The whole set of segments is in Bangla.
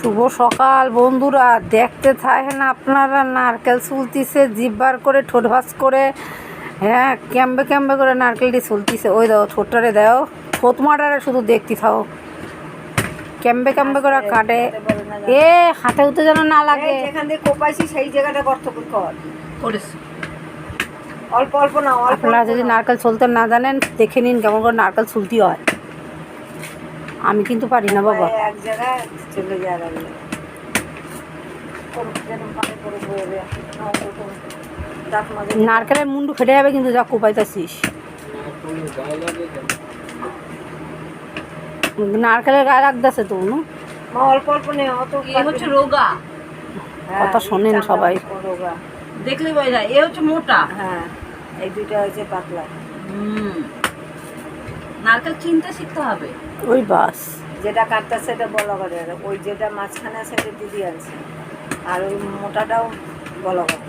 শুভ সকাল বন্ধুরা, দেখতে থাকেন আপনারা। নারকেল ছুলতিছে, জিভ বার করে, ঠোঁট ভাঁজ করে, হ্যাঁ ক্যাম্বে ক্যাম্বে করে নারকেলটি ছুলতিছে। ওই দাও ঠোঁটটারে দাও, ঠোঁট মাটারে শুধু দেখতে থাও, ক্যাম্বে ক্যাম্বে করে কাটে। এ হাতে উঠতে যেন না লাগে। যেখান দিয়ে কোপাইছি সেই জায়গাটা গর্ত করেছি। অল্প অল্প না, আপনারা যদি নারকেল ছুলতে না জানেন দেখে নিন কেমন করে নারকেল ছুলতি হয়। আমি কিন্তু পারি না বাবা। এক জায়গায় চলে যাবে। নারকেলের মুন্ডু ফেটে যাবে কিন্তু যা কোপাইতেছিস। নারকেলের গায়ে রাখতেছে তো অল্প অল্প নেই, অত হচ্ছে রোগা। কথা শোনেন সবাই, রোগা দেখলে বোঝা যায়। এ হচ্ছে মোটা, হ্যাঁ এই দুইটা হচ্ছে পাতলা। নারকেল চিনতে শিখতে হবে। ওই বাস যেটা কাটতেছে সেটা বলা করে, ওই যেটা মাঝখানে আছে সেটা দিদি আছে, আর ওই মোটাটাও বলা করে।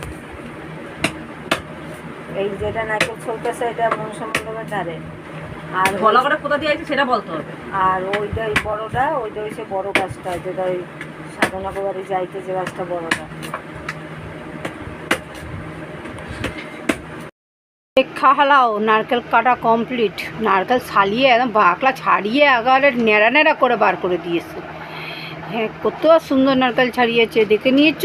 এই যেটা নারকেল চলতেছে এটা মনসা মণ্ডপের ধারে, আর বলা করে কোথা দিয়ে আছে সেটা বলতে হবে। আর ওইটা ওই বড়টা, ওইটা হচ্ছে বড় গাছটা, যেটা ওই সাধনা বাড়ি যাইতে যে গাছটা বড়টা। দেখা হালাও নারকেল কাটা কমপ্লিট। নারকেল ছালিয়ে একদম বাকলা ছাড়িয়ে একেবারে নেড়া নেড়া করে বার করে দিয়েছে। হ্যাঁ কত সুন্দর নারকেল ছাড়িয়েছে, দেখে নিয়েছ।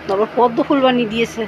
তারপর পদ্ম ফুল বানিয়ে দিয়েছে।